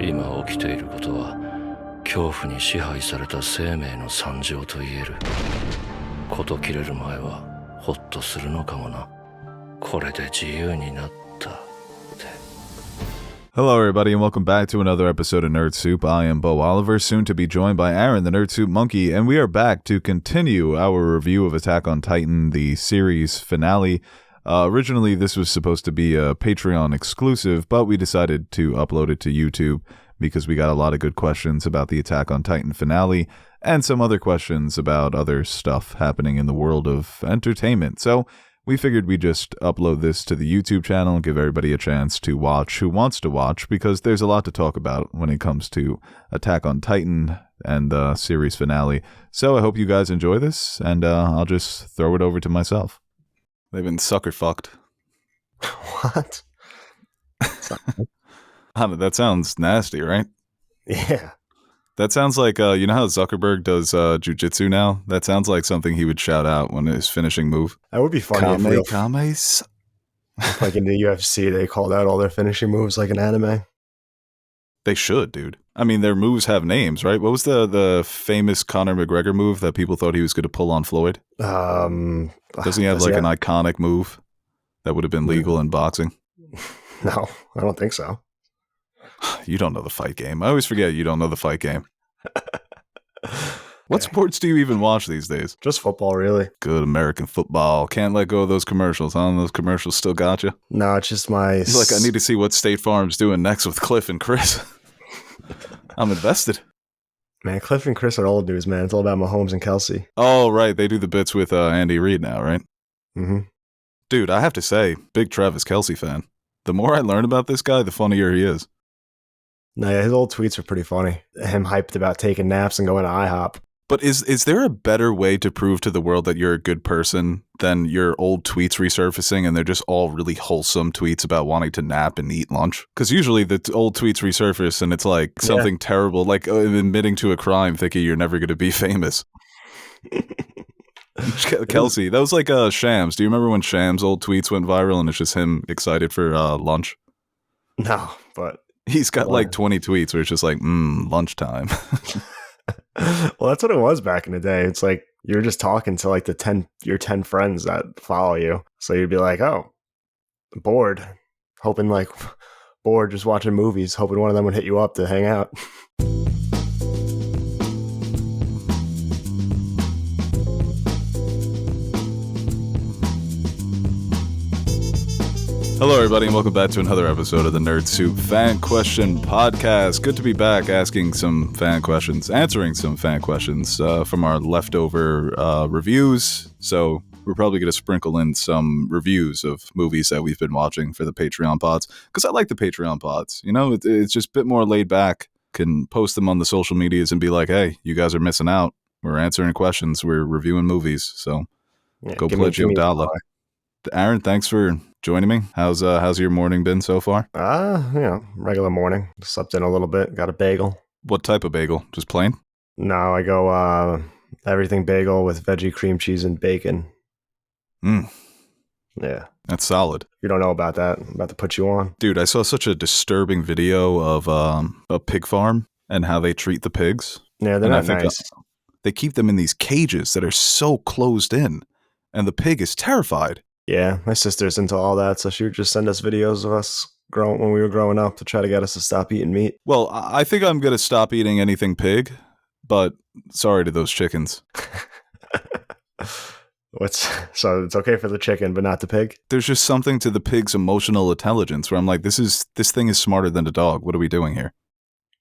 今起きていることは恐怖に支配された生命の惨状と言える。事切れる前はホッとするのかもな。これで自由になったって。 Hello, everybody, and welcome back to another episode of Nerd Soup. I am Beau Oliver, soon to be joined by Aaron, the Nerd Soup Monkey, and we are back to continue our review of Attack on Titan, the series finale. Originally, this was supposed to be a Patreon exclusive, but we decided to upload it to YouTube because we got a lot of good questions about the Attack on Titan finale and some other questions about other stuff happening in the world of entertainment. So we figured we'd just upload this to the YouTube channel and give everybody a chance to watch who wants to watch, because there's a lot to talk about when it comes to Attack on Titan and the series finale. So I hope you guys enjoy this, and I'll just throw it over to myself. They've been sucker fucked. What? That sounds nasty, right? Yeah. That sounds like, you know how Zuckerberg does jujitsu now? That sounds like something he would shout out when his finishing move. That would be funny Kames. if like in the UFC they called out all their finishing moves like an anime. They should, dude. I mean, their moves have names, right? What was the famous Conor McGregor move that people thought he was going to pull on Floyd? Doesn't he have like an iconic move that would have been legal in boxing? No, I don't think so. You don't know the fight game. I always forget you don't know the fight game. What sports do you even watch these days? Just football, really. Good American football. Can't let go of those commercials, huh? Those commercials still got you? No, it's just my... You're like, I need to see what State Farm's doing next with Cliff and Chris. I'm invested. Man, Cliff and Chris are old news, man. It's all about Mahomes and Kelsey. Oh, right. They do the bits with Andy Reid now, right? Mm-hmm. Dude, I have to say, big Travis Kelsey fan. The more I learn about this guy, the funnier he is. No, yeah, his old tweets are pretty funny. Him hyped about taking naps and going to IHOP. But is there a better way to prove to the world that you're a good person than your old tweets resurfacing and they're just all really wholesome tweets about wanting to nap and eat lunch? Because usually the old tweets resurface and it's like something terrible, like admitting to a crime, thinking you're never going to be famous. Kelsey, that was like Shams. Do you remember when Shams' old tweets went viral and it's just him excited for lunch? No, but... He's got like 20 tweets where it's just like, lunchtime. Well, that's what it was back in the day. It's like you're just talking to like your 10 friends that follow you. So you'd be like, oh, bored, just watching movies, hoping one of them would hit you up to hang out. Hello, everybody, and welcome back to another episode of the Nerd Soup Fan Question Podcast. Good to be back answering some fan questions from our leftover reviews. So we're probably going to sprinkle in some reviews of movies that we've been watching for the Patreon pods, because I like the Patreon pods. You know, it's just a bit more laid back. Can post them on the social medias and be like, hey, you guys are missing out. We're answering questions. We're reviewing movies. So go pledge your dollar. Aaron, thanks for joining me. How's your morning been so far? Regular morning. Slept in a little bit. Got a bagel. What type of bagel? Just plain? No, I go everything bagel with veggie cream cheese and bacon. Yeah. That's solid. You don't know about that. I'm about to put you on. Dude, I saw such a disturbing video of a pig farm and how they treat the pigs. Yeah, they're not nice. They keep them in these cages that are so closed in, and the pig is terrified. Yeah, my sister's into all that, so she would just send us videos of us when we were growing up to try to get us to stop eating meat. Well, I think I'm going to stop eating anything pig, but sorry to those chickens. So it's okay for the chicken, but not the pig? There's just something to the pig's emotional intelligence where I'm like, this thing is smarter than a dog. What are we doing here?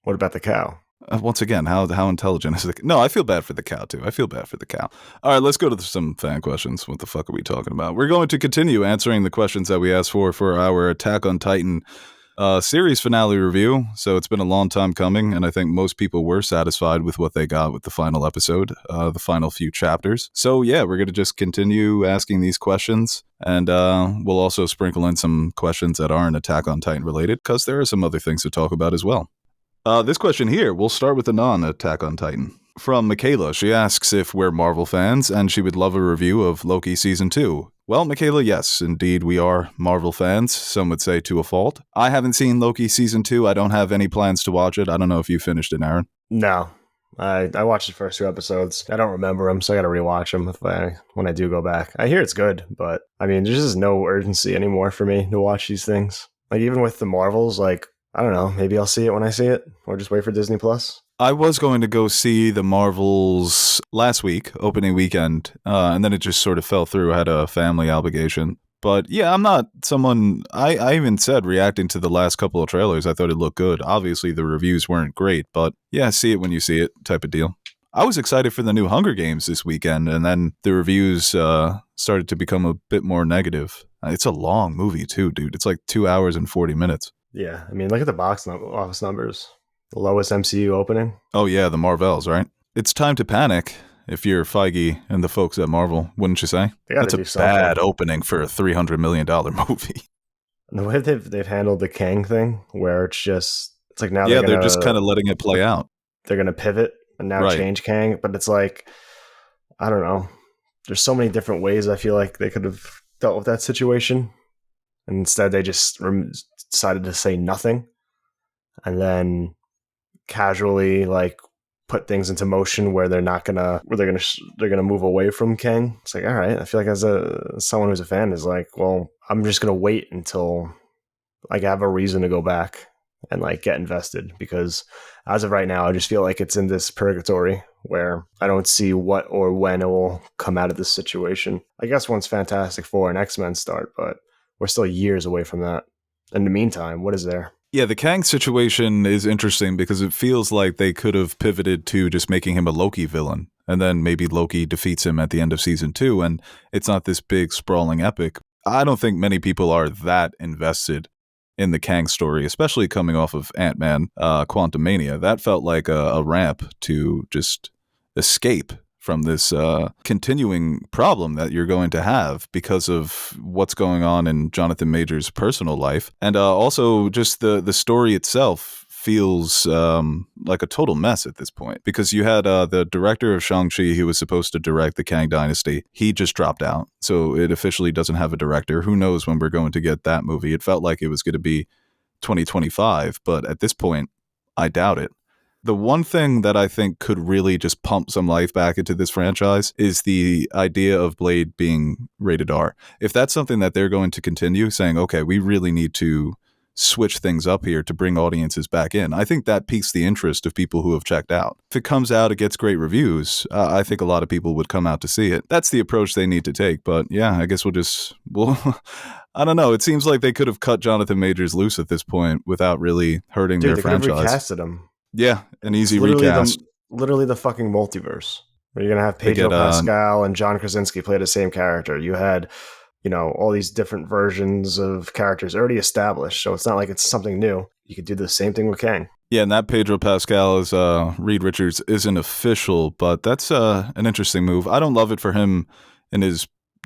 What about the cow? Once again, how intelligent is the cow? No, I feel bad for the cow, too. I feel bad for the cow. All right, let's go to some fan questions. What the fuck are we talking about? We're going to continue answering the questions that we asked for our Attack on Titan series finale review. So it's been a long time coming, and I think most people were satisfied with what they got with the final episode, the final few chapters. So yeah, we're going to just continue asking these questions, and we'll also sprinkle in some questions that aren't Attack on Titan related, because there are some other things to talk about as well. This question here, we'll start with the non-Attack on Titan. From Michaela. She asks if we're Marvel fans, and she would love a review of Loki Season 2. Well, Michaela, yes, indeed we are Marvel fans, some would say to a fault. I haven't seen Loki Season 2. I don't have any plans to watch it. I don't know if you finished it, Aaron. No. I watched the first 2 episodes. I don't remember them, so I got to rewatch them when I do go back. I hear it's good, but I mean, there's just no urgency anymore for me to watch these things. Like even with the Marvels, like I don't know, maybe I'll see it when I see it, or just wait for Disney Plus. I was going to go see the Marvels last week, opening weekend, and then it just sort of fell through. I had a family obligation. But yeah, I'm not someone, I even said reacting to the last couple of trailers, I thought it looked good. Obviously, the reviews weren't great, but yeah, see it when you see it type of deal. I was excited for the new Hunger Games this weekend, and then the reviews started to become a bit more negative. It's a long movie too, dude. It's like 2 hours and 40 minutes. Yeah, I mean, look at the box office numbers. The lowest MCU opening. Oh yeah, the Marvels, right? It's time to panic. If you're Feige and the folks at Marvel, wouldn't you say? That's a bad opening for a $300 million movie. And the way they've handled the Kang thing, where it's like now they're just kind of letting it play out. They're going to pivot and now change Kang, but it's like, I don't know. There's so many different ways I feel like they could have dealt with that situation. And instead, they just decided to say nothing and then casually put things into motion where they're gonna move away from Kang. It's like, all right, I feel like as someone who's a fan is like, well, I'm just gonna wait until I have a reason to go back and get invested, because as of right now, I just feel like it's in this purgatory where I don't see what or when it will come out of this situation. I guess once Fantastic Four and X-Men start, but we're still years away from that. In the meantime, what is there? Yeah, the Kang situation is interesting because it feels like they could have pivoted to just making him a Loki villain, and then maybe Loki defeats him at the end of season 2, and it's not this big sprawling epic. I don't think many people are that invested in the Kang story, especially coming off of Ant-Man Quantumania. That felt like a ramp to just escape from this continuing problem that you're going to have because of what's going on in Jonathan Majors' personal life. And also just the story itself feels like a total mess at this point, because you had the director of Shang-Chi who was supposed to direct the Kang Dynasty. He just dropped out, so it officially doesn't have a director. Who knows when we're going to get that movie? It felt like it was going to be 2025, but at this point, I doubt it. The one thing that I think could really just pump some life back into this franchise is the idea of Blade being rated R. If that's something that they're going to continue saying, okay, we really need to switch things up here to bring audiences back in, I think that piques the interest of people who have checked out. If it comes out, it gets great reviews, I think a lot of people would come out to see it. That's the approach they need to take. But yeah, I guess we'll I don't know. It seems like they could have cut Jonathan Majors loose at this point without really hurting their franchise. Could have recasted him. Yeah, an easy recast. Literally the fucking multiverse. Where you're going to have Pedro Pascal and John Krasinski play the same character. You had, all these different versions of characters already established. So it's not like it's something new. You could do the same thing with Kang. Yeah, and that Pedro Pascal as Reed Richards isn't official, but that's an interesting move. I don't love it for him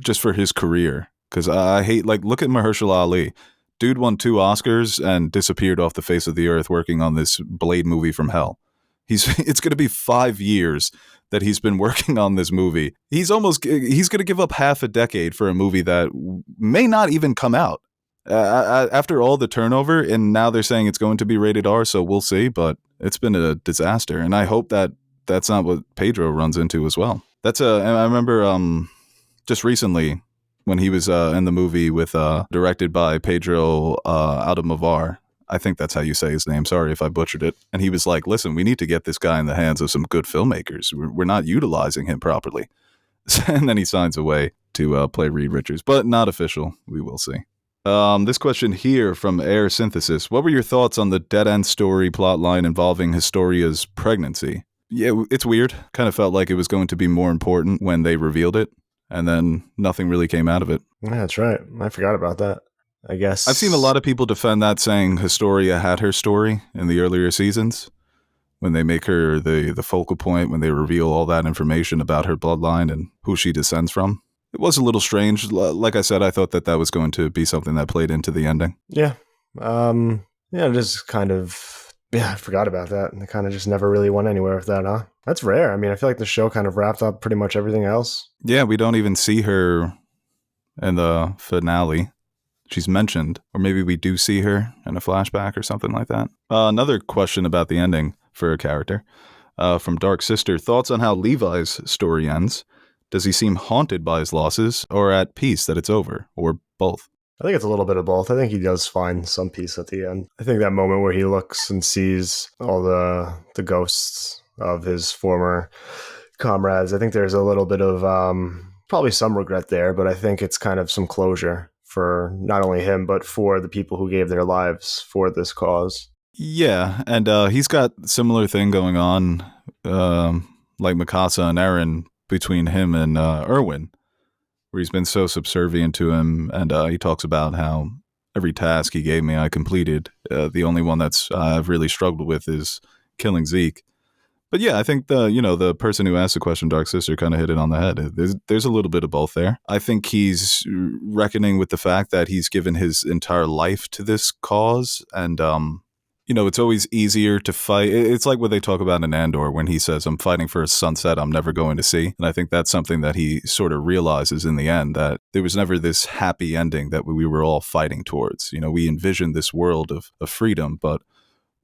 just for his career, because I hate, look at Mahershala Ali. Dude won 2 Oscars and disappeared off the face of the earth working on this Blade movie from hell. It's going to be 5 years that he's been working on this movie. He's going to give up half a decade for a movie that may not even come out. After all the turnover, and now they're saying it's going to be rated R, so we'll see, but it's been a disaster, and I hope that that's not what Pedro runs into as well. I remember just recently, when he was in the movie directed by Pedro Almodovar. I think that's how you say his name. Sorry if I butchered it. And he was like, listen, we need to get this guy in the hands of some good filmmakers. We're not utilizing him properly. And then he signs away to play Reed Richards, but not official. We will see. This question here from Air Synthesis. What were your thoughts on the dead-end story plotline involving Historia's pregnancy? Yeah, it's weird. Kind of felt like it was going to be more important when they revealed it, and then nothing really came out of it. Yeah, that's right. I forgot about that, I guess. I've seen a lot of people defend that, saying Historia had her story in the earlier seasons, when they make her the focal point, when they reveal all that information about her bloodline and who she descends from. It was a little strange. Like I said, I thought that was going to be something that played into the ending. Yeah. It is kind of Yeah, I forgot about that. And they kind of just never really went anywhere with that, huh? That's rare. I mean, I feel like the show kind of wrapped up pretty much everything else. Yeah, we don't even see her in the finale. She's mentioned, or maybe we do see her in a flashback or something like that. Another question about the ending for a character from Dark Sister. Thoughts on how Levi's story ends? Does he seem haunted by his losses or at peace that it's over, or both? I think it's a little bit of both. I think he does find some peace at the end. I think that moment where he looks and sees all the ghosts of his former comrades, I think there's a little bit of probably some regret there, but I think it's kind of some closure for not only him, but for the people who gave their lives for this cause. Yeah, and he's got similar thing going on, like Mikasa and Eren, between him and Erwin, where he's been so subservient to him, and he talks about how every task he gave me I completed. The only one that's I've really struggled with is killing Zeke. But yeah, I think the person who asked the question, Dark Sister, kind of hit it on the head. There's a little bit of both there. I think he's reckoning with the fact that he's given his entire life to this cause, and it's always easier to fight. It's like what they talk about in Andor when he says, I'm fighting for a sunset I'm never going to see. And I think that's something that he sort of realizes in the end, that there was never this happy ending that we were all fighting towards. We envisioned this world of freedom, but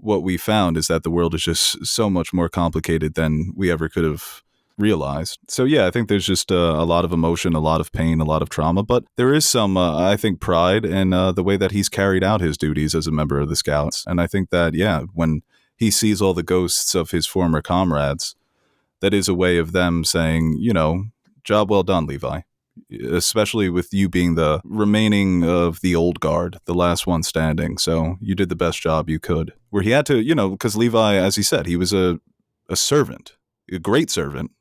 what we found is that the world is just so much more complicated than we ever could have realized. So yeah, I think there's just a lot of emotion, a lot of pain, a lot of trauma, but there is some, I think, pride in the way that he's carried out his duties as a member of the Scouts. And I think that, yeah, when he sees all the ghosts of his former comrades, that is a way of them saying, job well done, Levi. Especially with you being the remaining of the old guard, the last one standing. So you did the best job you could. Where he had to, because Levi, as he said, he was a servant, a great servant,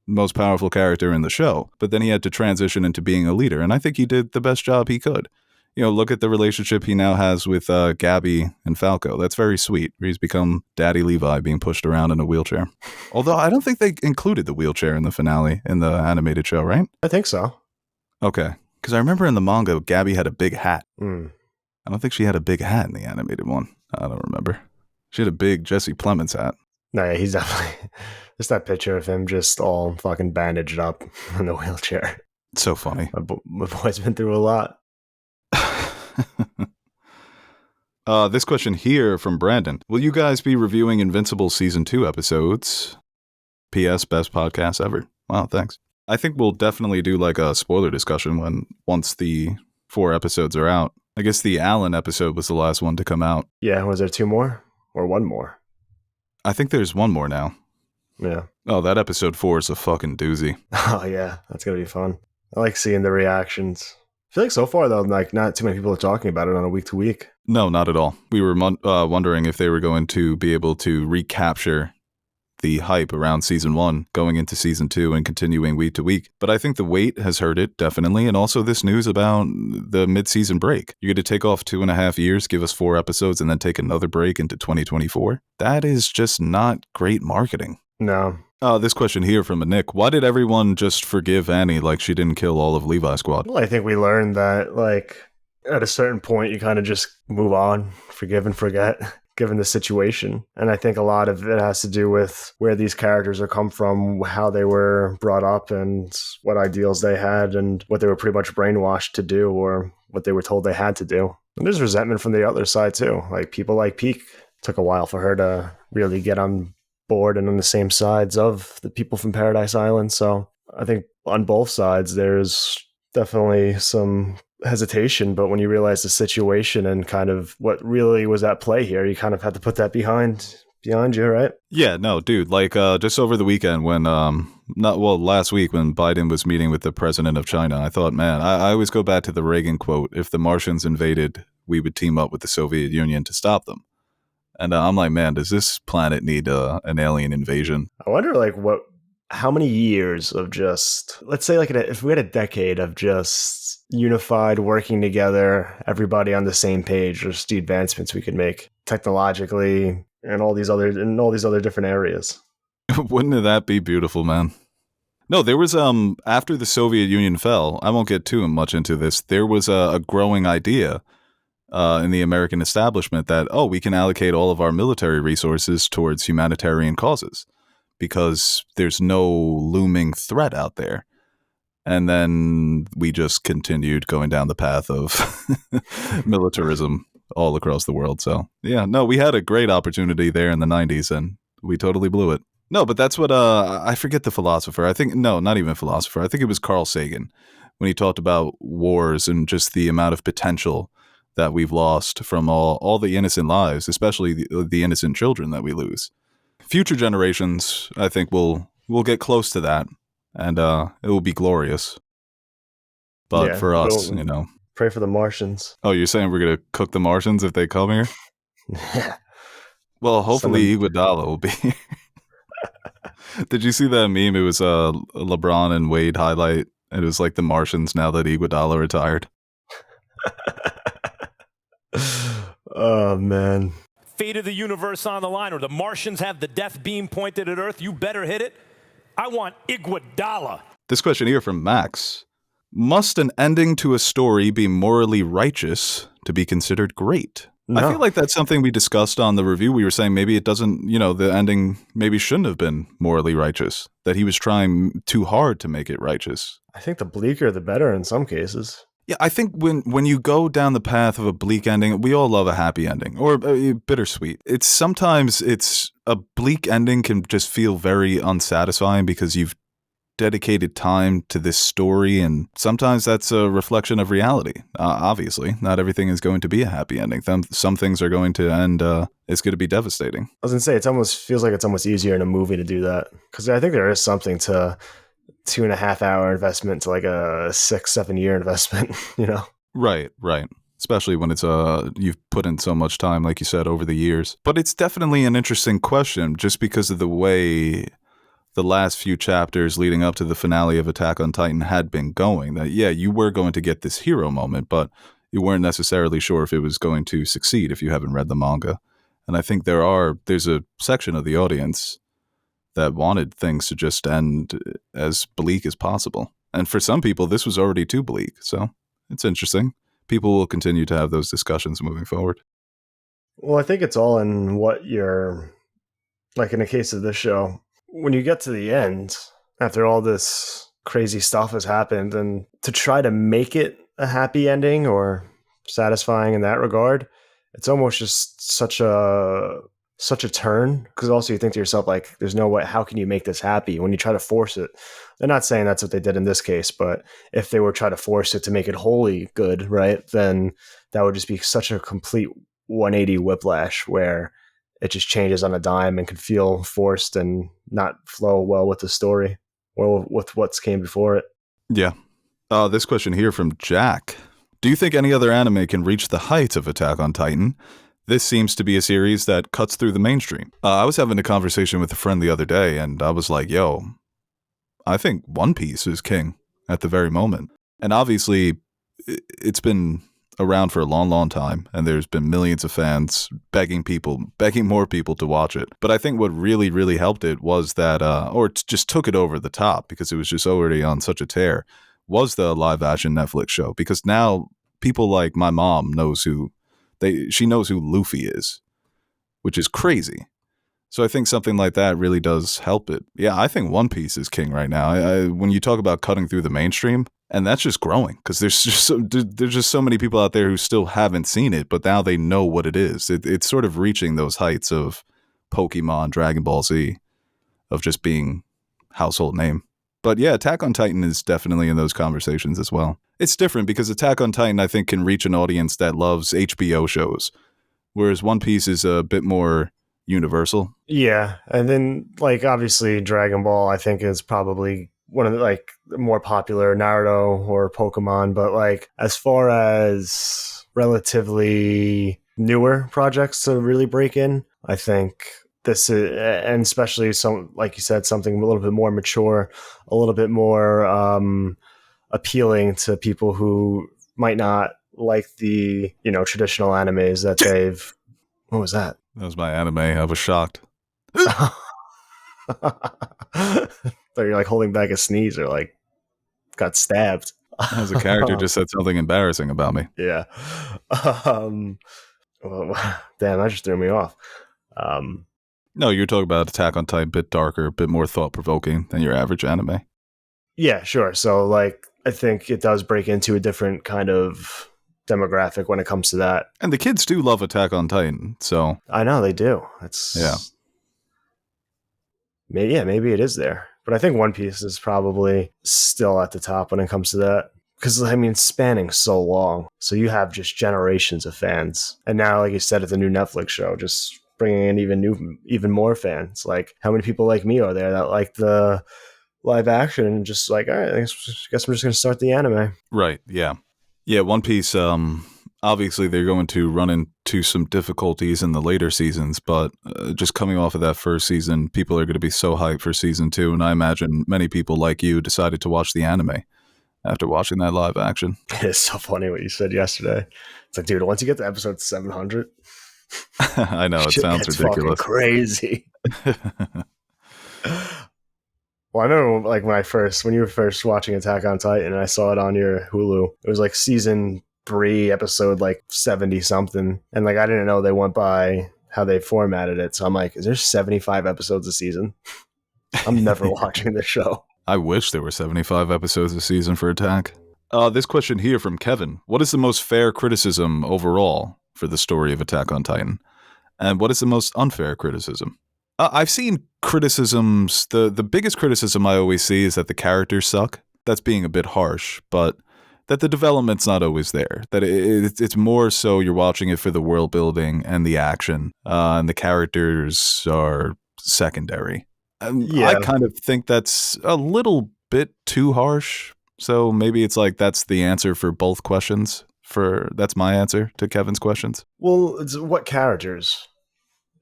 most powerful character in the show. But then he had to transition into being a leader. And I think he did the best job he could. Look at the relationship he now has with Gabby and Falco. That's very sweet. He's become Daddy Levi being pushed around in a wheelchair. Although I don't think they included the wheelchair in the finale in the animated show, right? I think so. Okay. Because I remember in the manga, Gabby had a big hat. Mm. I don't think she had a big hat in the animated one. I don't remember. She had a big Jesse Plemons hat. No, yeah, he's definitely just that picture of him just all fucking bandaged up in the wheelchair. It's so funny. My boy's been through a lot. This question here from Brandon. Will you guys be reviewing Invincible Season 2 episodes? P.S. Best podcast ever. Wow, thanks. I think we'll definitely do like a spoiler discussion once the 4 episodes are out. I guess the Alan episode was the last one to come out. Yeah, was there 2 more? Or 1 more? I think there's 1 more now. Yeah. Oh, that episode 4 is a fucking doozy. Oh, yeah. That's going to be fun. I like seeing the reactions. I feel like so far, though, like not too many people are talking about it on a week-to-week. No, not at all. We were wondering if they were going to be able to recapture the hype around Season 1 going into Season 2 and continuing week to week. But I think the wait has hurt it, definitely. And also this news about the mid-season break. You're going to take off 2.5 years, give us 4 episodes, and then take another break into 2024? That is just not great marketing. No. This question here from a Nick. Why did everyone just forgive Annie like she didn't kill all of Levi's squad? Well, I think we learned that, like, at a certain point, you kind of just move on, forgive and forget, given the situation. And I think a lot of it has to do with where these characters are come from, how they were brought up, and what ideals they had, and what they were pretty much brainwashed to do, or what they were told they had to do. And there's resentment from the other side, too. Like, people like Peak, took a while for her to really get on board and on the same sides of the people from Paradise Island. So I think on both sides, there's definitely some hesitation, but when you realize the situation and kind of what really was at play here, you kind of had to put that behind you, right? Yeah, no, dude, like just over the weekend when last week when Biden was meeting with the president of China, I thought, man, I always go back to the Reagan quote, if the Martians invaded, we would team up with the Soviet Union to stop them. And I'm like, man, does this planet need an alien invasion? I wonder, like, how many years of just, let's say, like, if we had a decade of just unified, working together, everybody on the same page, just the advancements we could make technologically and all these other different areas. Wouldn't that be beautiful, man? No, there was after the Soviet Union fell, I won't get too much into this. There was a growing idea in the American establishment that, oh, we can allocate all of our military resources towards humanitarian causes because there's no looming threat out there. And then we just continued going down the path of militarism all across the world. So, yeah, no, we had a great opportunity there in the 90s, and we totally blew it. No, but that's what, I forget the philosopher. I think, no, not even philosopher. I think it was Carl Sagan when he talked about wars and just the amount of potential that we've lost from all the innocent lives, especially the innocent children that we lose. Future generations, I think, will get close to that. And it will be glorious. But for us, you know. Pray for the Martians. Oh, you're saying we're going to cook the Martians if they come here? Yeah. Well, hopefully Iguodala will be here. Did you see that meme? It was a LeBron and Wade highlight. It was like the Martians now that Iguodala retired. Oh, man. Fate of the universe on the line, or the Martians have the death beam pointed at Earth. You better hit it. I want Iguodala. This question here from Max. Must an ending to a story be morally righteous to be considered great? No. I feel like that's something we discussed on the review. We were saying maybe it doesn't, the ending maybe shouldn't have been morally righteous, that he was trying too hard to make it righteous. I think the bleaker, the better in some cases. Yeah, I think when you go down the path of a bleak ending, we all love a happy ending or bittersweet. Sometimes a bleak ending can just feel very unsatisfying because you've dedicated time to this story, and sometimes that's a reflection of reality. Obviously, not everything is going to be a happy ending. Some things are going to end. It's going to be devastating. I was going to say, it almost feels like it's almost easier in a movie to do that, because I think there is something to 2.5 hour investment to like a 6-7 year investment. Right. Especially when it's you've put in so much time, like you said, over the years. But it's definitely an interesting question, just because of the way the last few chapters leading up to the finale of Attack on Titan had been going. That, yeah, you were going to get this hero moment, but you weren't necessarily sure if it was going to succeed if you haven't read the manga. And I think there's a section of the audience that wanted things to just end as bleak as possible. And for some people, this was already too bleak. So it's interesting. People will continue to have those discussions moving forward. Well, I think it's all in what you're, like in the case of this show, when you get to the end, after all this crazy stuff has happened, and to try to make it a happy ending or satisfying in that regard, it's almost just such a turn, because also you think to yourself, like, there's no way, how can you make this happy when you try to force it? They're not saying that's what they did in this case, but if they were trying to force it to make it wholly good, right, then that would just be such a complete 180 whiplash where it just changes on a dime and could feel forced and not flow well with the story or with what's came before it. Yeah. This question here from Jack. Do you think any other anime can reach the heights of Attack on Titan? This seems to be a series that cuts through the mainstream. I was having a conversation with a friend the other day, and I was like, yo, I think One Piece is king at the very moment. And obviously, it's been around for a long, long time, and there's been millions of fans begging more people to watch it. But I think what really, really helped it was that, or just took it over the top because it was just already on such a tear, was the live action Netflix show. Because now people like my mom she knows who Luffy is, which is crazy. So I think something like that really does help it. Yeah, I think One Piece is king right now. When you talk about cutting through the mainstream, and that's just growing, because there's just so many people out there who still haven't seen it, but now they know what it is. It's sort of reaching those heights of Pokemon, Dragon Ball Z, of just being household name. But yeah, Attack on Titan is definitely in those conversations as well. It's different because Attack on Titan, I think, can reach an audience that loves HBO shows, whereas One Piece is a bit more universal. Yeah, and then like obviously Dragon Ball, I think, is probably one of the like more popular, Naruto or Pokemon, but like as far as relatively newer projects to really break in, I think this is, and especially some, like you said, something a little bit more mature, a little bit more appealing to people who might not like the traditional animes that they've. What was that? That was my anime. I was shocked. So you're like holding back a sneeze or like got stabbed. As a character just said something embarrassing about me. Yeah. Well, damn, that just threw me off. No, you're talking about Attack on Titan, a bit darker, a bit more thought-provoking than your average anime. Yeah, sure. So, like, I think it does break into a different kind of demographic when it comes to that. And the kids do love Attack on Titan, so... I know, they do. Yeah. Maybe it is there. But I think One Piece is probably still at the top when it comes to that. Because, I mean, spanning so long. So you have just generations of fans. And now, like you said, it's a new Netflix show, just bringing in even more fans. Like, how many people like me are there that like the live action and just like, all right, I guess I'm just going to start the anime. Right, yeah. Yeah, One Piece, obviously they're going to run into some difficulties in the later seasons, but just coming off of that first season, people are going to be so hyped for season 2, and I imagine many people like you decided to watch the anime after watching that live action. It's so funny what you said yesterday. It's like, dude, once you get to episode 700... I know, it sounds ridiculous. Crazy. Well, I remember like when you were first watching Attack on Titan and I saw it on your Hulu. It was like season 3, episode like 70 something. And like I didn't know they went by how they formatted it. So I'm like, is there 75 episodes a season? I'm never watching this show. I wish there were 75 episodes a season for Attack. This question here from Kevin. What is the most fair criticism overall for the story of Attack on Titan? And what is the most unfair criticism? I've seen criticisms. The biggest criticism I always see is that the characters suck. That's being a bit harsh, but that the development's not always there. That it's more so you're watching it for the world building and the action, and the characters are secondary. Yeah. I kind of think that's a little bit too harsh. So maybe it's like that's the answer for both questions. That's my answer to Kevin's questions. Well, it's what characters?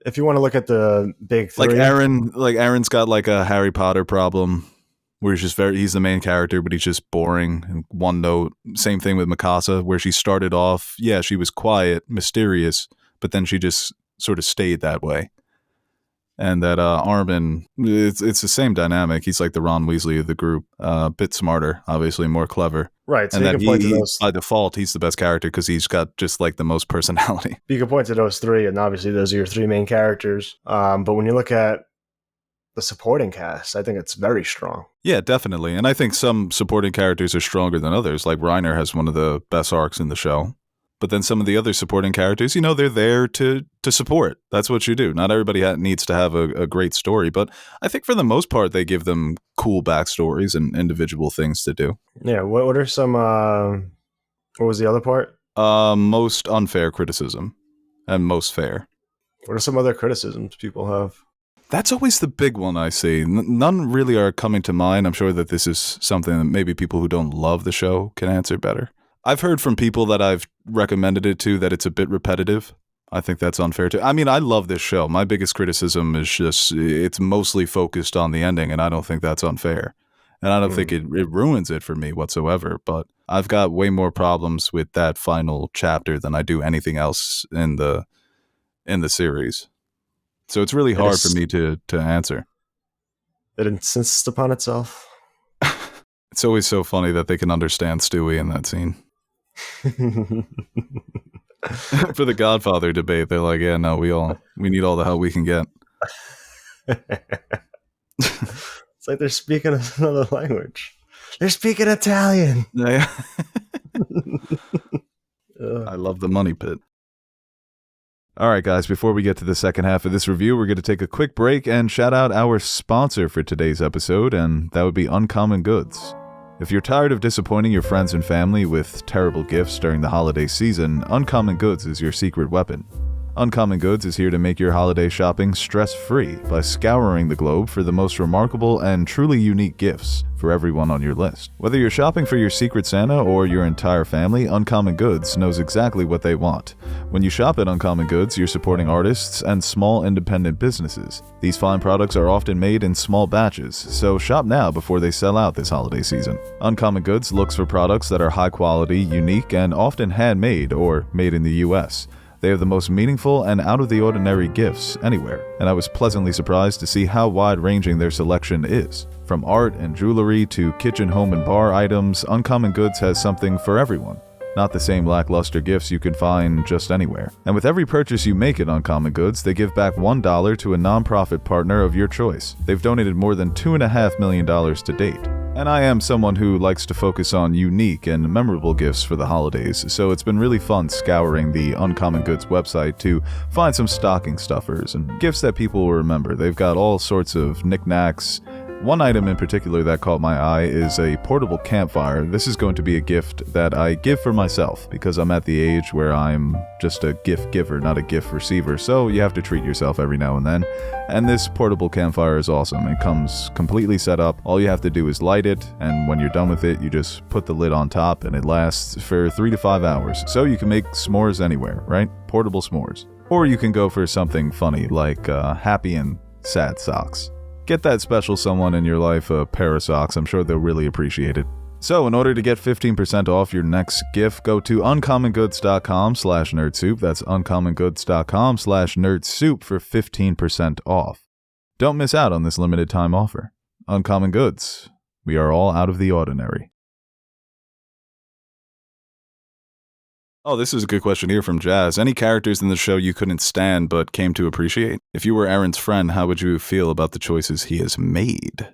If you want to look at the big three. Eren's got like a Harry Potter problem where he's the main character, but he's just boring and one note. Same thing with Mikasa, where she started off, she was quiet, mysterious, but then she just sort of stayed that way. And that Armin, it's the same dynamic. He's like the Ron Weasley of the group, a bit smarter, obviously more clever. Right, so and you can point to those. By default, he's the best character because he's got just like the most personality. You can point to those 3, and obviously those are your 3 main characters. But when you look at the supporting cast, I think it's very strong. Yeah, definitely. And I think some supporting characters are stronger than others. Like Reiner has one of the best arcs in the show. But then some of the other supporting characters, they're there to support. That's what you do. Not everybody needs to have a great story, but I think for the most part, they give them cool backstories and individual things to do. Yeah, what are some, what was the other part? Most unfair criticism and most fair. What are some other criticisms people have? That's always the big one I see. None really are coming to mind. I'm sure that this is something that maybe people who don't love the show can answer better. I've heard from people that I've recommended it to that it's a bit repetitive. I think that's unfair too. I mean, I love this show. My biggest criticism is just it's mostly focused on the ending, and I don't think that's unfair. And I don't think it ruins it for me whatsoever, but I've got way more problems with that final chapter than I do anything else in the series. So it's really hard for me to answer. It insists upon itself. It's always so funny that they can understand Stewie in that scene. For the Godfather debate, they're like, yeah, no, we need all the help we can get. It's like they're speaking another language. They're speaking Italian. Yeah. I love the money pit. All right, guys, before we get to the second half of this review, we're going to take a quick break and shout out our sponsor for today's episode, and that would be Uncommon Goods. If you're tired of disappointing your friends and family with terrible gifts during the holiday season, Uncommon Goods is your secret weapon. Uncommon Goods is here to make your holiday shopping stress-free by scouring the globe for the most remarkable and truly unique gifts for everyone on your list. Whether you're shopping for your Secret Santa or your entire family, Uncommon Goods knows exactly what they want. When you shop at Uncommon Goods, you're supporting artists and small independent businesses. These fine products are often made in small batches, so shop now before they sell out this holiday season. Uncommon Goods looks for products that are high quality, unique, and often handmade or made in the US. They have the most meaningful and out-of-the-ordinary gifts anywhere, and I was pleasantly surprised to see how wide-ranging their selection is. From art and jewelry to kitchen, home, and bar items, Uncommon Goods has something for everyone. Not the same lackluster gifts you can find just anywhere. And with every purchase you make at Uncommon Goods, they give back $1 to a nonprofit partner of your choice. They've donated more than $2.5 million to date. And I am someone who likes to focus on unique and memorable gifts for the holidays, so it's been really fun scouring the Uncommon Goods website to find some stocking stuffers and gifts that people will remember. They've got all sorts of knickknacks. One item in particular that caught my eye is a portable campfire. This is going to be a gift that I give for myself because I'm at the age where I'm just a gift giver, not a gift receiver, so you have to treat yourself every now and then. And this portable campfire is awesome. It comes completely set up. All you have to do is light it, and when you're done with it, you just put the lid on top, and it lasts for 3 to 5 hours. So you can make s'mores anywhere, right? Portable s'mores. Or you can go for something funny like happy and sad socks. Get that special someone in your life a pair of socks. I'm sure they'll really appreciate it. So, in order to get 15% off your next gift, go to uncommongoods.com/nerdsoup. That's uncommongoods.com/nerdsoup for 15% off. Don't miss out on this limited time offer. Uncommon Goods. We are all out of the ordinary. Oh, this is a good question here from Jazz. Any characters in the show you couldn't stand but came to appreciate? If you were Eren's friend, how would you feel about the choices he has made?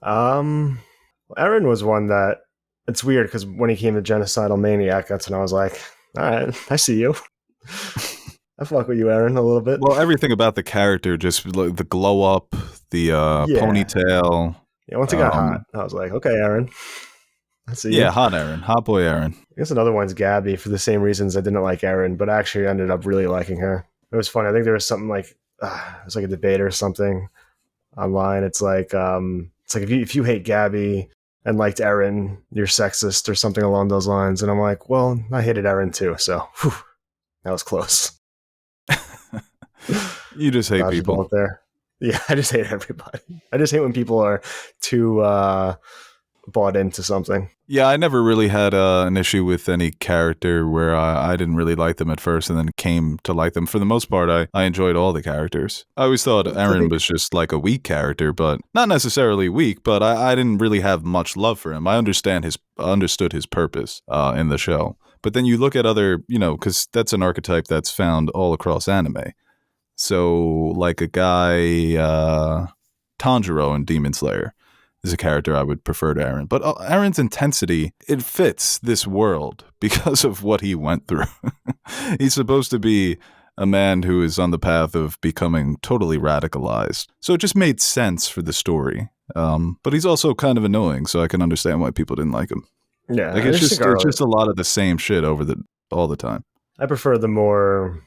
Eren was one that, it's weird because when he came to Genocidal Maniac, that's when I was like, all right, I see you. I fuck with you, Eren, a little bit. Well, everything about the character, just like the glow up, the ponytail. Yeah, once it got hot, I was like, okay, Eren. I see you. Hot Eren. Hot boy Eren. I guess another one's Gabby for the same reasons I didn't like Eren, but I actually ended up really liking her. It was funny. I think there was something like, it was like a debate or something online. It's like if you hate Gabby and liked Eren, you're sexist or something along those lines. And I'm like, well, I hated Eren too, so that was close. You just hate people. There. Yeah, I just hate everybody. I just hate when people are too bought into something. Yeah, I never really had an issue with any character where I didn't really like them at first and then came to like them. For the most part, I enjoyed all the characters. I always thought Eren was just like a weak character, but not necessarily weak, but I didn't really have much love for him. I understood his purpose in the show. But then you look at other, because that's an archetype that's found all across anime. So like a guy, Tanjiro in Demon Slayer, is a character I would prefer to Eren. But Eren's intensity, it fits this world because of what he went through. He's supposed to be a man who is on the path of becoming totally radicalized. So it just made sense for the story. But he's also kind of annoying, so I can understand why people didn't like him. Yeah, like it's just a lot of the same shit all the time. I prefer the more,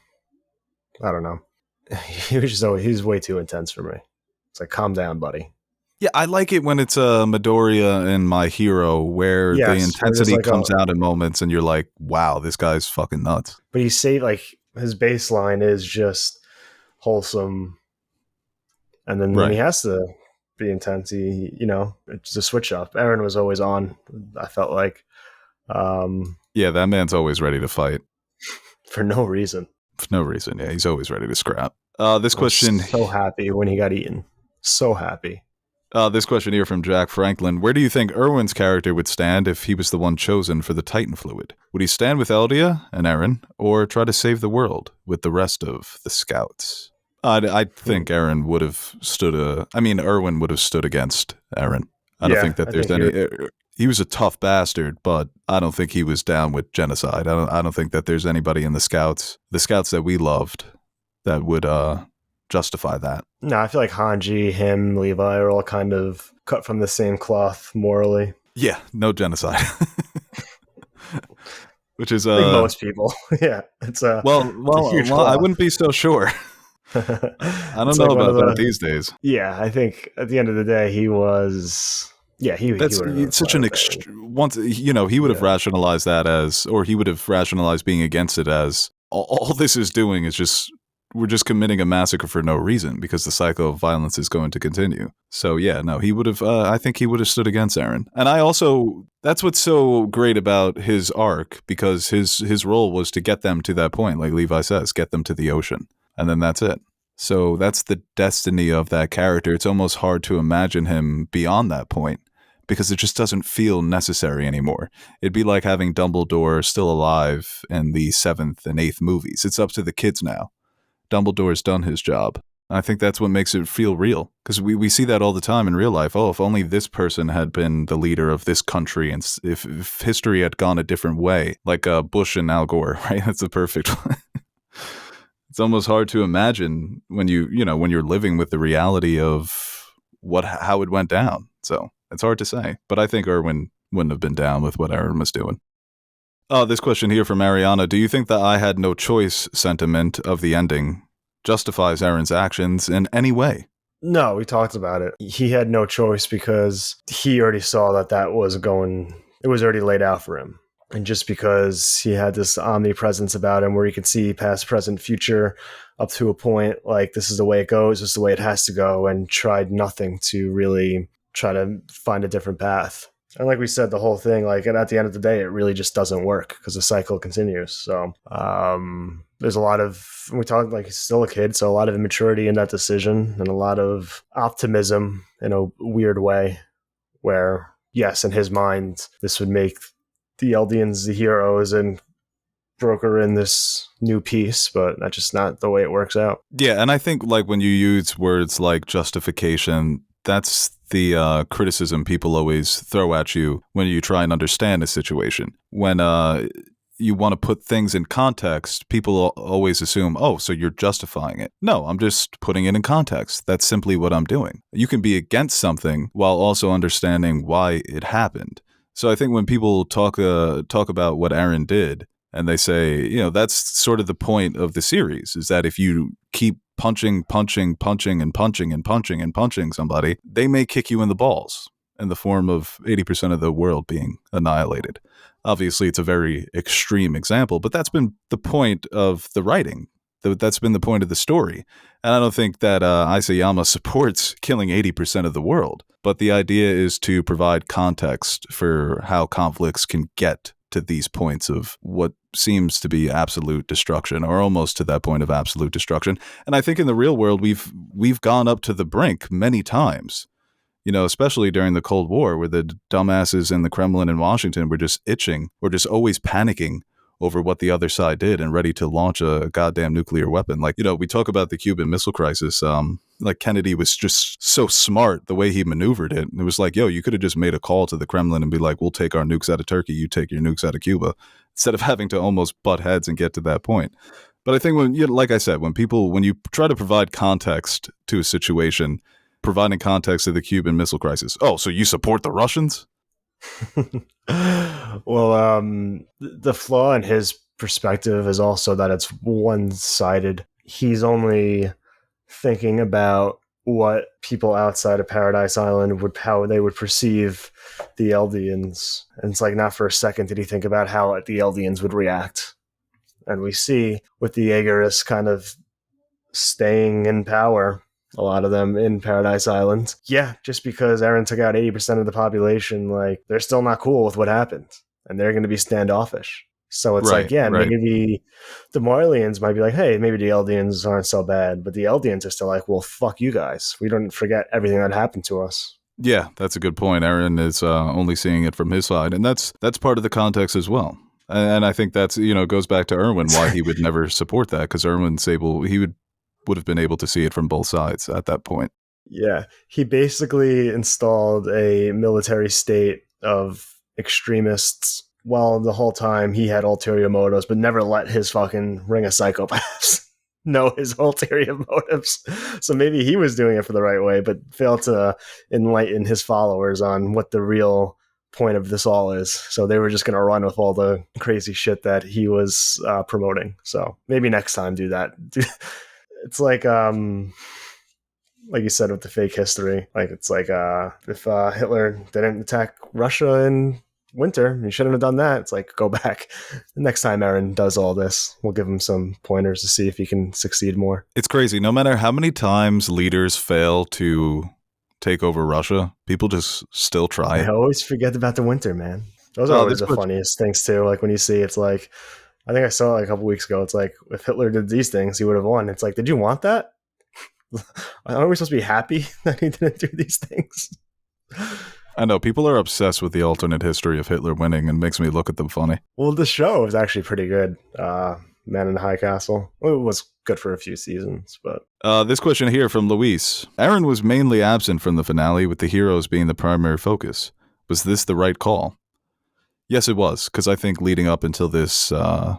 I don't know. He's way too intense for me. It's like, calm down, buddy. Yeah, I like it when it's Midoriya and My Hero, where the intensity comes out in moments and you're like, wow, this guy's fucking nuts. But he's like, his baseline is just wholesome. And then when he has to be intense, it's a switch up. Eren was always on, I felt like. Yeah, that man's always ready to fight. For no reason. For no reason, yeah, he's always ready to scrap. This question... so happy when he got eaten. So happy. This question here from Jack Franklin. Where do you think Erwin's character would stand if he was the one chosen for the Titan fluid? Would he stand with Eldia and Eren, or try to save the world with the rest of the scouts? I think Erwin would have stood against Eren. I don't think that there's any... He was a tough bastard, but I don't think he was down with genocide. I don't think that there's anybody in the scouts that we loved, that would justify that. No, I feel like Hanji, him, Levi are all kind of cut from the same cloth morally. Yeah, no genocide. Which is I think most people. Yeah, it's well, I wouldn't be so sure. I don't know about that these days. Yeah, I think at the end of the day, he was. Yeah, that's such an he would have rationalized that as, or he would have rationalized being against it as, all this is doing is just we're just committing a massacre for no reason because the cycle of violence is going to continue. So yeah, no, he would have, I think he would have stood against Eren. And that's what's so great about his arc, because his role was to get them to that point, like Levi says, get them to the ocean. And then that's it. So that's the destiny of that character. It's almost hard to imagine him beyond that point, because it just doesn't feel necessary anymore. It'd be like having Dumbledore still alive in the 7th and 8th movies. It's up to the kids now. Dumbledore's done his job. I think that's what makes it feel real, because we see that all the time in real life. Oh, if only this person had been the leader of this country, and if history had gone a different way, like Bush and Al Gore, right? That's the perfect one. It's almost hard to imagine when when you're living with the reality of how it went down. So it's hard to say, but I think Erwin wouldn't have been down with what Eren was doing. Oh, this question here from Mariana. Do you think the I had no choice sentiment of the ending justifies Eren's actions in any way? No, we talked about it. He had no choice because he already saw that it was already laid out for him. And just because he had this omnipresence about him where he could see past, present, future up to a point, like this is the way it goes, this is the way it has to go, and tried nothing to really try to find a different path. And like we said, the whole thing, like, and at the end of the day, it really just doesn't work because the cycle continues. So there's a lot of, we talked like he's still a kid, so a lot of immaturity in that decision and a lot of optimism in a weird way where, yes, in his mind, this would make the Eldians the heroes and broker in this new peace, but that's just not the way it works out. Yeah, and I think like when you use words like justification, that's the criticism people always throw at you when you try and understand a situation. When you want to put things in context, people always assume, oh, so you're justifying it. No, I'm just putting it in context. That's simply what I'm doing. You can be against something while also understanding why it happened. So I think when people talk about what Eren did, and they say, that's sort of the point of the series, is that if you keep punching somebody, they may kick you in the balls in the form of 80% of the world being annihilated. Obviously, it's a very extreme example, but that's been the point of the writing. That's been the point of the story. And I don't think that Isayama supports killing 80% of the world. But the idea is to provide context for how conflicts can get to these points of what seems to be absolute destruction, or almost to that point of absolute destruction. And I think in the real world, we've gone up to the brink many times, especially during the Cold War, where the dumbasses in the Kremlin and Washington were just itching or just always panicking over what the other side did and ready to launch a goddamn nuclear weapon. Like, we talk about the Cuban Missile Crisis. Like Kennedy was just so smart the way he maneuvered it. It was like, yo, you could have just made a call to the Kremlin and be like, we'll take our nukes out of Turkey, you take your nukes out of Cuba, instead of having to almost butt heads and get to that point. But I think like I said, when you try to provide context to a situation, providing context to the Cuban Missile Crisis, oh, so you support the Russians? Well, the flaw in his perspective is also that it's one-sided. He's only thinking about what people outside of Paradise Island how they would perceive the Eldians. And it's like, not for a second did he think about how the Eldians would react. And we see with the Jaegerists kind of staying in power, a lot of them in Paradise Island. Yeah, just because Eren took out 80% of the population, like, they're still not cool with what happened. And they're going to be standoffish. So it's maybe the Marlians might be like, hey, maybe the Eldians aren't so bad. But the Eldians are still like, well, fuck you guys. We don't forget everything that happened to us. Yeah, that's a good point. Eren is only seeing it from his side. And that's part of the context as well. And I think that's, goes back to Erwin, why he would never support that. Because Erwin's he would have been able to see it from both sides at that point. Yeah, he basically installed a military state of extremists while the whole time he had ulterior motives, but never let his fucking ring of psychopaths know his ulterior motives. So maybe he was doing it for the right way, but failed to enlighten his followers on what the real point of this all is. So they were just going to run with all the crazy shit that he was promoting. So maybe next time do that. It's like you said with the fake history. Like, it's like if Hitler didn't attack Russia in winter. You shouldn't have done that. It's like, go back. The next time Eren does all this, we'll give him some pointers to see if he can succeed more. It's crazy. No matter how many times leaders fail to take over Russia, people just still try I it. always forget about the winter, man. Those are always the funniest things too. Like when you see, it's like, I think I saw it like a couple weeks ago. It's like, if Hitler did these things, he would have won. It's like, did you want that? Aren't we supposed to be happy that he didn't do these things? I know people are obsessed with the alternate history of Hitler winning, and makes me look at them funny. Well, the show is actually pretty good. Man in the High Castle. Well, it was good for a few seasons, but this question here from Luis: Eren was mainly absent from the finale, with the heroes being the primary focus. Was this the right call? Yes, it was, because I think leading up until this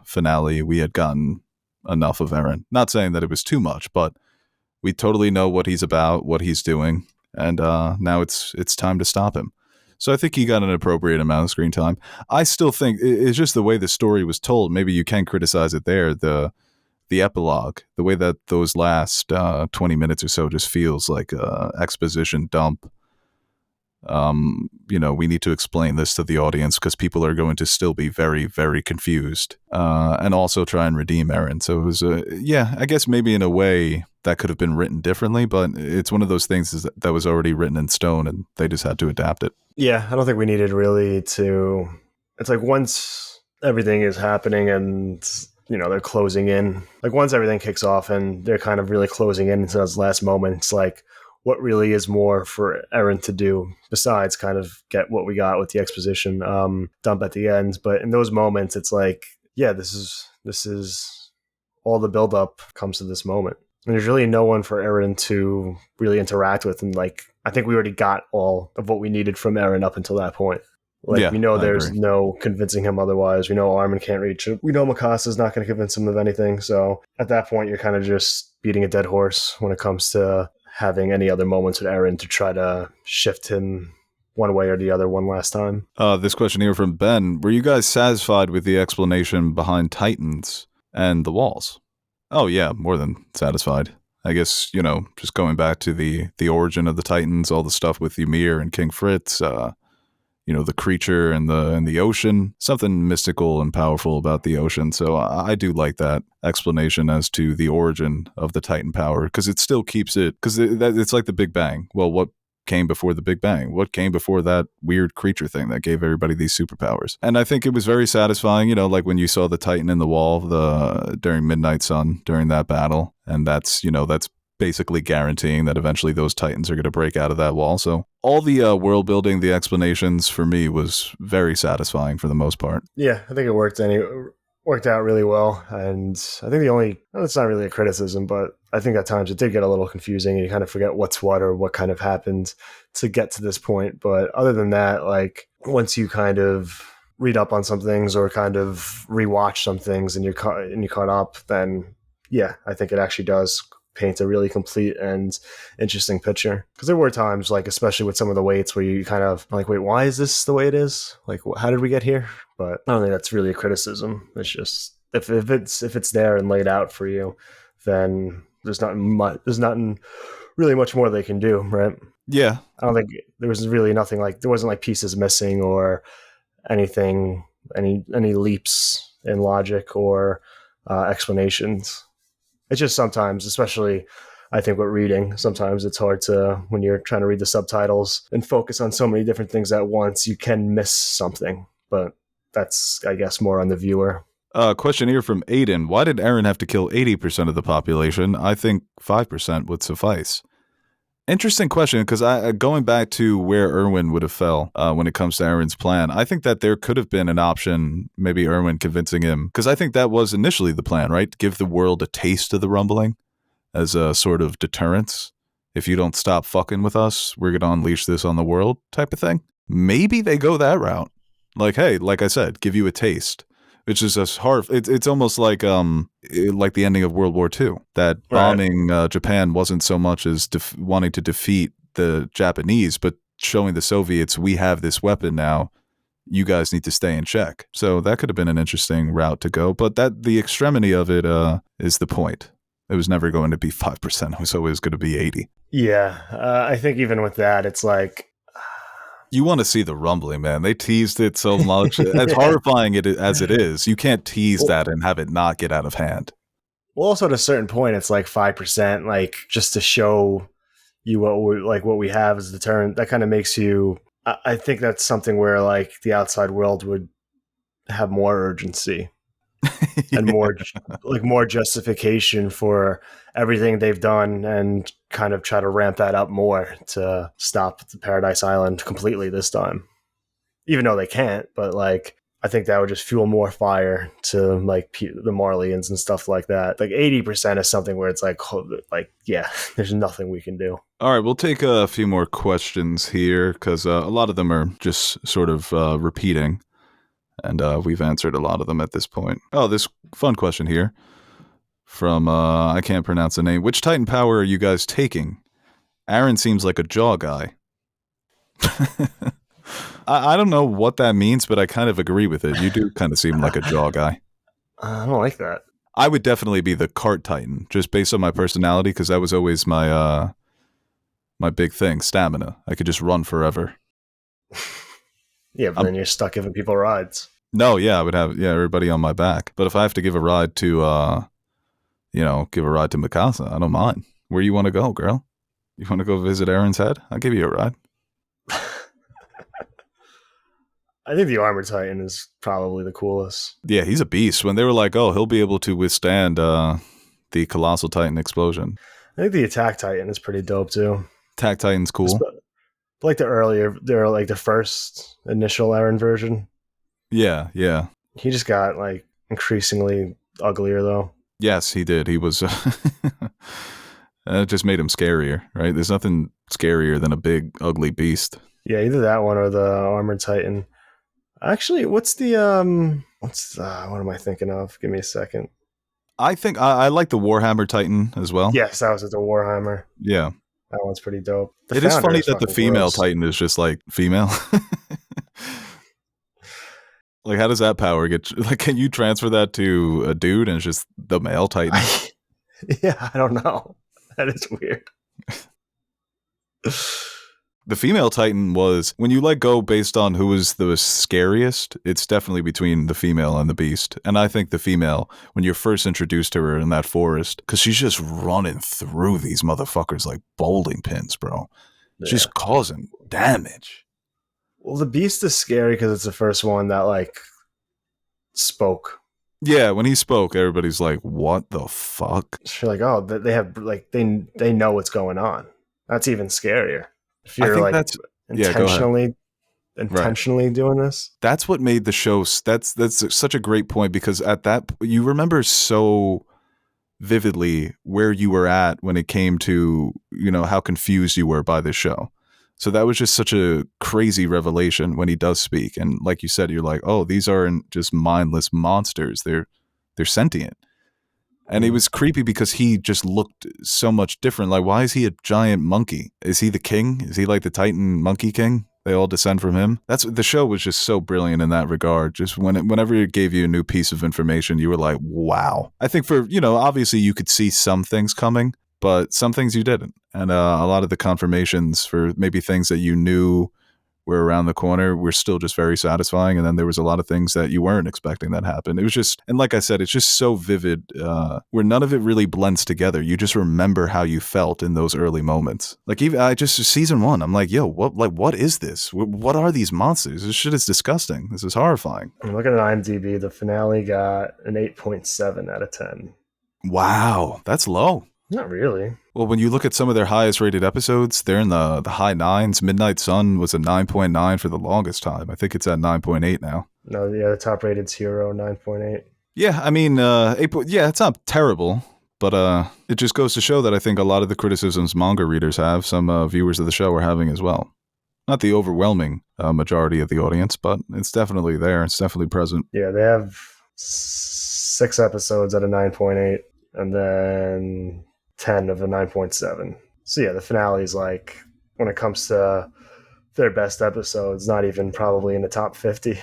finale, we had gotten enough of Eren. Not saying that it was too much, but we totally know what he's about, what he's doing, and now it's time to stop him. So I think he got an appropriate amount of screen time. I still think it's just the way the story was told. Maybe you can criticize it there. The epilogue, the way that those last 20 minutes or so just feels like a exposition dump. We need to explain this to the audience because people are going to still be very, very confused, and also try and redeem Eren. So it was, I guess maybe in a way that could have been written differently, but it's one of those things that was already written in stone and they just had to adapt it. Yeah, I don't think we needed really to, it's like once everything is happening and, they're closing in, like once everything kicks off and they're kind of really closing in into those last moments, like, what really is more for Eren to do besides kind of get what we got with the exposition dump at the end. But in those moments, it's like, yeah, this is all the buildup comes to this moment. And there's really no one for Eren to really interact with. And like, I think we already got all of what we needed from Eren up until that point. Like, yeah, we know there's agree. no convincing him otherwise. We know Armin can't reach it. We know Mikasa's not going to convince him of anything. So at that point, you're kind of just beating a dead horse when it comes to having any other moments with Eren to try to shift him one way or the other one last time. This question here from Ben: were you guys satisfied with the explanation behind Titans and the walls? Oh yeah, more than satisfied. I guess, just going back to the origin of the Titans, all the stuff with Ymir and King Fritz, the creature and the ocean, something mystical and powerful about the ocean. So I do like that explanation as to the origin of the Titan power, because it still keeps it, because it's like the Big Bang. Well, what came before the Big Bang? What came before that weird creature thing that gave everybody these superpowers? And I think it was very satisfying, like when you saw the Titan in the wall during Midnight Sun, during that battle. And that's basically guaranteeing that eventually those Titans are going to break out of that wall. So all the world building, the explanations for me was very satisfying for the most part. Yeah, I think it worked out really well. And I think it's not really a criticism, but I think at times it did get a little confusing and you kind of forget what's what or what kind of happened to get to this point. But other than that, like once you kind of read up on some things or kind of rewatch some things and you're caught up, then yeah, I think it actually does paint a really complete and interesting picture. Because there were times, like especially with some of the weights, where you kind of like, wait, why is this the way it is? Like, how did we get here? But I don't think that's really a criticism. It's just if it's there and laid out for you, then there's nothing really much more they can do, right? Yeah, I don't think there was really nothing like, there wasn't like pieces missing or anything, any leaps in logic or explanations. It's just sometimes, especially I think with reading, sometimes it's hard to, when you're trying to read the subtitles and focus on so many different things at once, you can miss something. But that's, I guess, more on the viewer. Question here from Aiden: why did Eren have to kill 80% of the population? I think 5% would suffice. Interesting question, because going back to where Erwin would have fell when it comes to Eren's plan, I think that there could have been an option, maybe Erwin convincing him, because I think that was initially the plan, right? Give the world a taste of the rumbling as a sort of deterrence. If you don't stop fucking with us, we're going to unleash this on the world type of thing. Maybe they go that route. Like, hey, like I said, give you a taste. Which is as hard. It's almost like the ending of World War II. That bombing Japan wasn't so much as wanting to defeat the Japanese, but showing the Soviets, we have this weapon now. You guys need to stay in check. So that could have been an interesting route to go. But the extremity of it is the point. It was never going to be 5%. It was always going to be 80. Yeah, I think even with that, it's like, You want to see the rumbling, man. They teased it so much. As horrifying as it is, you can't tease that and have it not get out of hand. Well, also at a certain point, it's like 5%, like just to show you what we have as a deterrent. That kind of makes you. I think that's something where like the outside world would have more urgency and more justification for everything they've done, and kind of try to ramp that up more to stop the Paradise Island completely this time. Even though they can't, but like I think that would just fuel more fire to like the Marleyans and stuff like that. Like 80% is something where it's like yeah, there's nothing we can do. All right, we'll take a few more questions here because a lot of them are just sort of repeating, and we've answered a lot of them at this point. Oh, this fun question here from I can't pronounce the name. Which Titan power are you guys taking? Eren seems like a jaw guy. I don't know what that means, but I kind of agree with it. You do kind of seem like a jaw guy. I don't like that. I would definitely be the cart Titan, just based on my personality, because that was always my my big thing, stamina. I could just run forever. Yeah, but then you're stuck giving people rides. No, yeah, I would have everybody on my back. But if I have to give a ride to give a ride to Mikasa, I don't mind. Where you want to go, girl? You want to go visit Eren's head? I'll give you a ride. I think the Armor Titan is probably the coolest. Yeah, he's a beast. When they were like, oh, he'll be able to withstand the Colossal Titan explosion. I think the Attack Titan is pretty dope too. Attack Titan's cool. Like the first initial Eren version. Yeah, yeah. He just got like increasingly uglier though. Yes, he did. He was... it just made him scarier, right? There's nothing scarier than a big, ugly beast. Yeah, either that one or the Armored Titan. Actually, what am I thinking of? Give me a second. I think I like the Warhammer Titan as well. Yes, that was the Warhammer. Yeah. That one's pretty dope. It is funny that the female Titan is just like female. Like, how does that power get... Like, can you transfer that to a dude and it's just the male Titan? Yeah, I don't know. That is weird. The female Titan was... When you let go based on who was the scariest, it's definitely between the female and the beast. And I think the female, when you're first introduced to her in that forest, because she's just running through these motherfuckers like bowling pins, bro. Yeah. She's causing damage. Well, the beast is scary because it's the first one that like spoke. Yeah, when he spoke, everybody's like, "What the fuck?" You're like, "Oh, they have like they know what's going on." That's even scarier. If you're like that's intentionally doing this. That's what made the show. That's such a great point, because at that you remember so vividly where you were at when it came to how confused you were by this show. So that was just such a crazy revelation when he does speak. And like you said, you're like, oh, these aren't just mindless monsters. They're sentient. And it was creepy because he just looked so much different. Like, why is he a giant monkey? Is he the king? Is he like the Titan Monkey King? They all descend from him. The show was just so brilliant in that regard. Just whenever it gave you a new piece of information, you were like, wow. I think obviously you could see some things coming, but some things you didn't. And a lot of the confirmations for maybe things that you knew were around the corner were still just very satisfying. And then there was a lot of things that you weren't expecting that happened. It was just, and like I said, it's just so vivid where none of it really blends together. You just remember how you felt in those early moments. Like season 1, I'm like, yo, what is this? What are these monsters? This shit is disgusting. This is horrifying. I'm looking at IMDb. The finale got an 8.7 out of 10. Wow, that's low. Not really. Well, when you look at some of their highest rated episodes, they're in the high 9s. Midnight Sun was a 9.9 for the longest time. I think it's at 9.8 now. No, the top rated's Hero, 9.8. Yeah, I mean, it's not terrible, but it just goes to show that I think a lot of the criticisms manga readers have, some viewers of the show are having as well. Not the overwhelming majority of the audience, but it's definitely there. It's definitely present. Yeah, they have 6 episodes at a 9.8, and then 10 of a 9.7. So yeah, the finale is like, when it comes to their best episodes, not even probably in the top 50.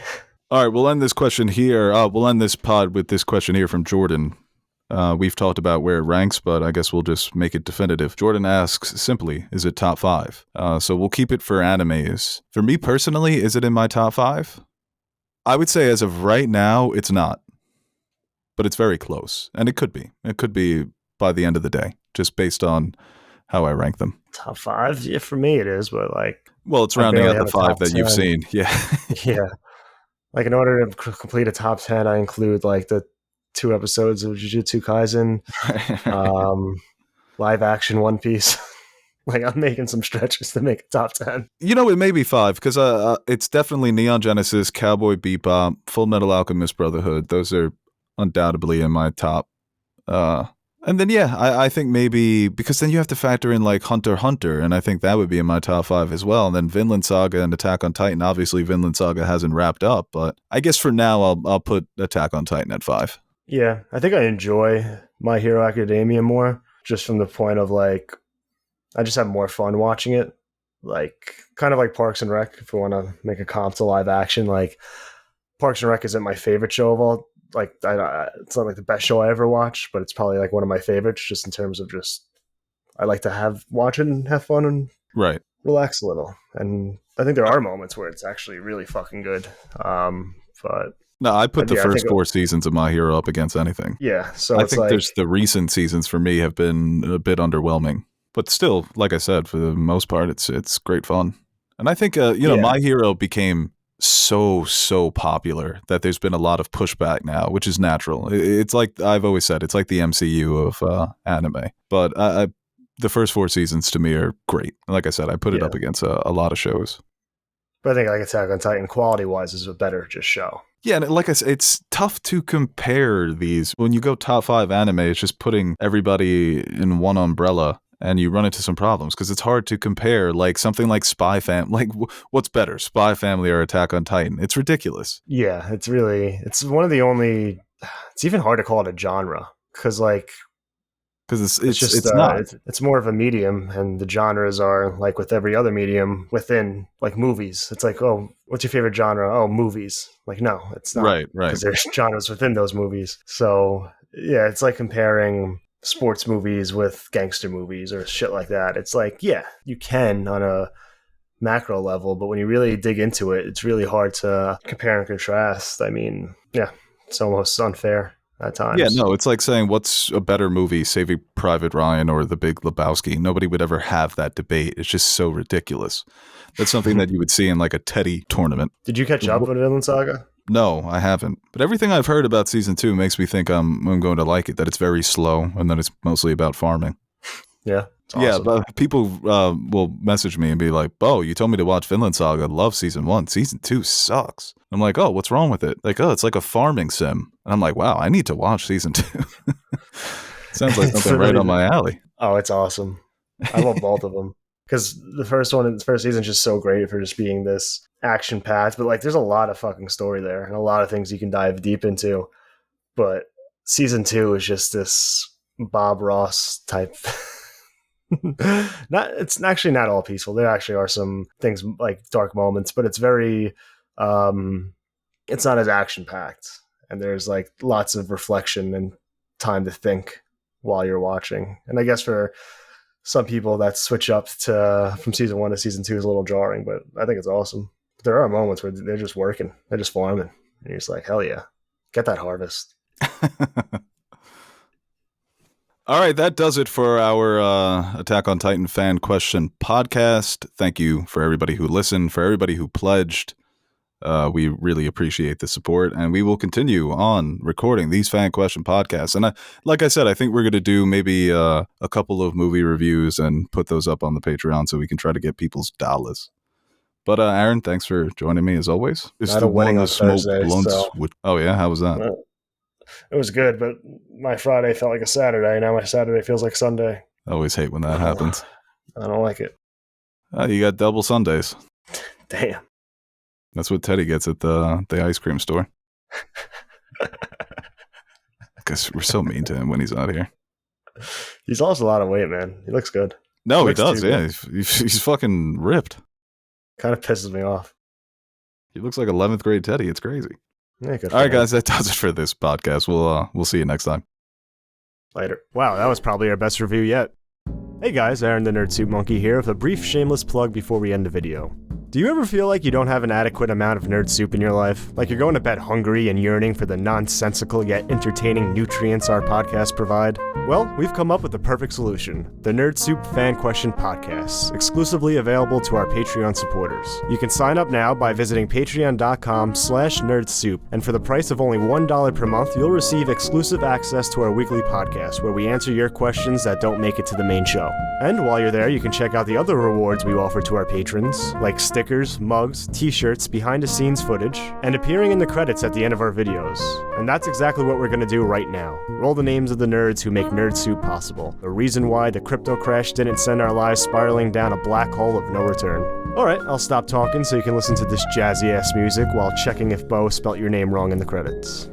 All right, we'll end this question here. We'll end this pod with this question here from Jordan. We've talked about where it ranks, but I guess we'll just make it definitive. Jordan asks simply, is it top 5? So we'll keep it for animes. For me personally, is it in my top 5? I would say as of right now, it's not. But it's very close. And it could be. It could be by the end of the day, just based on how I rank them. Top 5? Yeah, for me it is, but like... Well, it's rounding out the 5 that you've seen. Yeah. Yeah. Like in order to complete a top 10, I include like the 2 episodes of Jujutsu Kaisen, live action One Piece. Like I'm making some stretches to make a top 10. You know, it may be 5 because it's definitely Neon Genesis, Cowboy Bebop, Full Metal Alchemist Brotherhood. Those are undoubtedly in my top. And then, yeah, I think maybe because then you have to factor in like Hunter x Hunter, and I think that would be in my top 5 as well. And then Vinland Saga and Attack on Titan. Obviously, Vinland Saga hasn't wrapped up, but I guess for now I'll put Attack on Titan at 5. Yeah, I think I enjoy My Hero Academia more, just from the point of like, I just have more fun watching it. Like, kind of like Parks and Rec, if we want to make a comp to live action. Like, Parks and Rec isn't my favorite show of all. Like, it's not like the best show I ever watched, but it's probably like one of my favorites, just in terms of just I like to watch it and have fun and relax a little. And I think there are moments where it's actually really fucking good. But no, I put the first 4 seasons of My Hero up against anything. Yeah, so I think there's the recent seasons for me have been a bit underwhelming, but still, like I said, for the most part, it's great fun. And I think My Hero became so popular that there's been a lot of pushback now, which is natural. It's like I've always said, it's like the MCU of anime. But the first 4 seasons to me are great. Like I said, I put it up against a lot of shows. But I think like Attack on Titan, quality-wise, is a better just show. Yeah, and like I said, it's tough to compare these. When you go top 5 anime, it's just putting everybody in one umbrella, and you run into some problems because it's hard to compare like something like Spy Family. Like, what's better, Spy Family or Attack on Titan? It's ridiculous. Yeah, it's one of the only. It's even hard to call it a genre because it's not. It's more of a medium, and the genres are like with every other medium within like movies. It's like, oh, what's your favorite genre? Oh, movies. Like, no, it's not. Right. Because there's genres within those movies. So yeah, it's like comparing sports movies with gangster movies or shit like that. It's like, yeah, you can on a macro level, but when you really dig into it, it's really hard to compare and contrast. I mean, yeah, it's almost unfair at times. Yeah, no, it's like saying what's a better movie, Saving Private Ryan or The Big Lebowski? Nobody would ever have that debate. It's just so ridiculous. That's something that you would see in like a Teddy tournament. Did you catch up with Vinland Saga? No, I haven't. But everything I've heard about season 2 makes me think I'm going to like it, that it's very slow and that it's mostly about farming. Yeah. Awesome. Yeah, but people will message me and be like, Beau, you told me to watch Vinland Saga. Love season 1. Season 2 sucks. I'm like, oh, what's wrong with it? Like, oh, it's like a farming sim. And I'm like, wow, I need to watch season 2. Sounds like something right on my alley. Oh, it's awesome. I love both of them. Because the first season is just so great for just being this action packed, but like there's a lot of fucking story there and a lot of things you can dive deep into. But season 2 is just this Bob Ross type. It's actually not all peaceful. There actually are some things like dark moments, but it's very it's not as action packed, and there's like lots of reflection and time to think while you're watching. And I guess for some people that switch up from season 1 to season 2 is a little jarring, but I think it's awesome. There are moments where they're just working, they're just farming, and you're just like, hell yeah, get that harvest. All right, that does it for our Attack on Titan fan question podcast. Thank you for everybody who listened, for everybody who pledged. We really appreciate the support, and we will continue on recording these fan question podcasts. And like I said, I think we're going to do maybe a couple of movie reviews and put those up on the Patreon so we can try to get people's dollars. But Aaron, thanks for joining me as always. I had a wedding on Thursday. Oh yeah, how was that? It was good, but my Friday felt like a Saturday. Now my Saturday feels like Sunday. I always hate when that happens. I don't like it. You got double Sundays. Damn. That's what Teddy gets at the ice cream store. Because we're so mean to him when he's not here. He's lost a lot of weight, man. He looks good. No, he does. Yeah, he's fucking ripped. Kind of pisses me off. He looks like 11th grade Teddy. It's crazy. Yeah, all right, guys, that does it for this podcast. We'll see you next time. Later. Wow, that was probably our best review yet. Hey guys, Aaron the Nerd Soup Monkey here with a brief shameless plug before we end the video. Do you ever feel like you don't have an adequate amount of nerd soup in your life? Like you're going to bed hungry and yearning for the nonsensical yet entertaining nutrients our podcasts provide? Well, we've come up with the perfect solution. The Nerd Soup Fan Question Podcasts, exclusively available to our Patreon supporters. You can sign up now by visiting patreon.com/nerdsoup, and for the price of only $1 per month, you'll receive exclusive access to our weekly podcast, where we answer your questions that don't make it to the main show. And while you're there, you can check out the other rewards we offer to our patrons, like stickers, mugs, t-shirts, behind-the-scenes footage, and appearing in the credits at the end of our videos. And that's exactly what we're going to do right now. Roll the names of the nerds who make Nerd Soup possible. The reason why the crypto crash didn't send our lives spiraling down a black hole of no return. Alright, I'll stop talking so you can listen to this jazzy-ass music while checking if Beau spelt your name wrong in the credits.